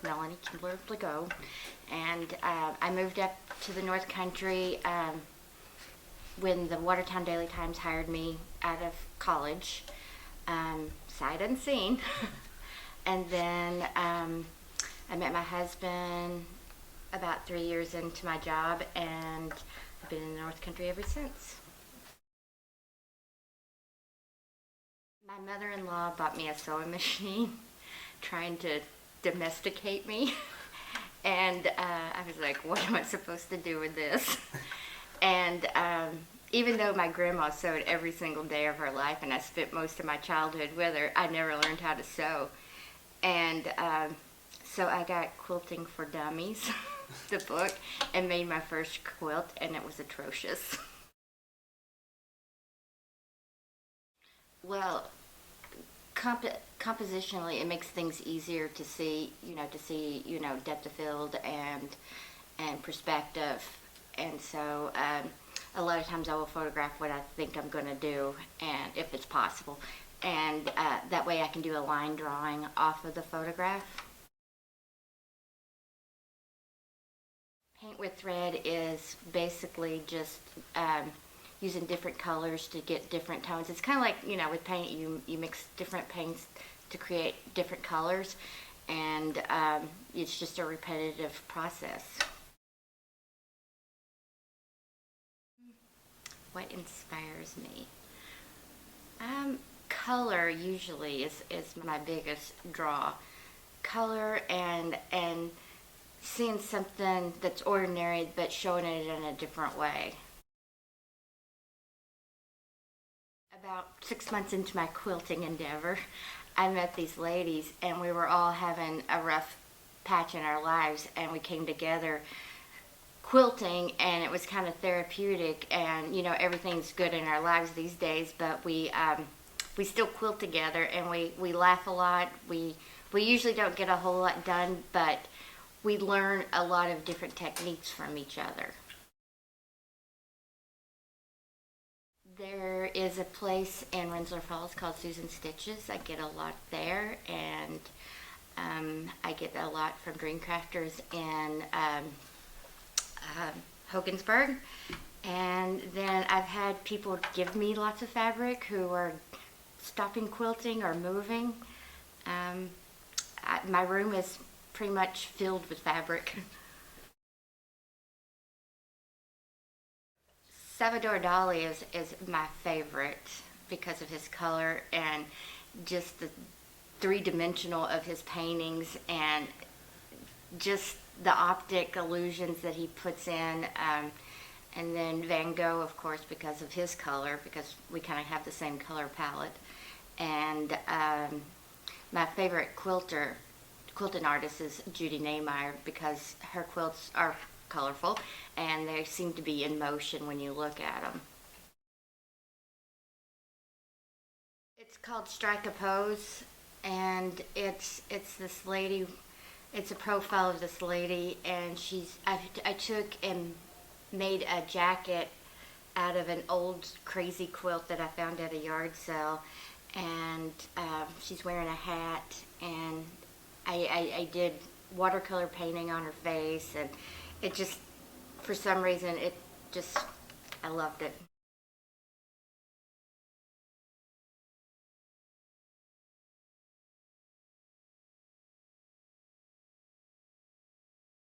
Melanie Kimbler-Lago, and I moved up to the North Country when the Watertown Daily Times hired me out of college, sight unseen. And then I met my husband about 3 years into my job, and I've been in the North Country ever since. My mother-in-law bought me a sewing machine, trying to domesticate me. And I was like, what am I supposed to do with this? And even though my grandma sewed every single day of her life, and I spent most of my childhood with her, I never learned how to sew. And so I got Quilting for Dummies, the book, and made my first quilt, and it was atrocious. Well, compositionally, it makes things easier to see, depth of field and perspective. And so a lot of times I will photograph what I think I'm going to do, and if it's possible. And that way I can do a line drawing off of the photograph. Paint with thread is basically just using different colors to get different tones. It's kind of like, with paint, you mix different paints to create different colors, and it's just a repetitive process. What inspires me? Color usually is my biggest draw. Color and seeing something that's ordinary but showing it in a different way. About 6 months into my quilting endeavor, I met these ladies, and we were all having a rough patch in our lives, and we came together quilting, and it was kind of therapeutic. And everything's good in our lives these days, but we still quilt together, and we laugh a lot. We usually don't get a whole lot done, but we learn a lot of different techniques from each other. There is a place in Rensselaer Falls called Susan Stitches. I get a lot there, and I get a lot from Dream Crafters in Hogansburg. And then I've had people give me lots of fabric who are stopping quilting or moving. My room is pretty much filled with fabric. Salvador Dali is my favorite because of his color and just the three-dimensional of his paintings, and just the optic illusions that he puts in. And then Van Gogh, of course, because of his color, because we kind of have the same color palette. And my favorite quilting artist is Judy Nehmeyer, because her quilts are colorful and they seem to be in motion when you look at them. It's called Strike a Pose, and it's this lady. It's a profile of this lady, and I took and made a jacket out of an old crazy quilt that I found at a yard sale, and she's wearing a hat, and I did watercolor painting on her face, and it just, for some reason, I loved it.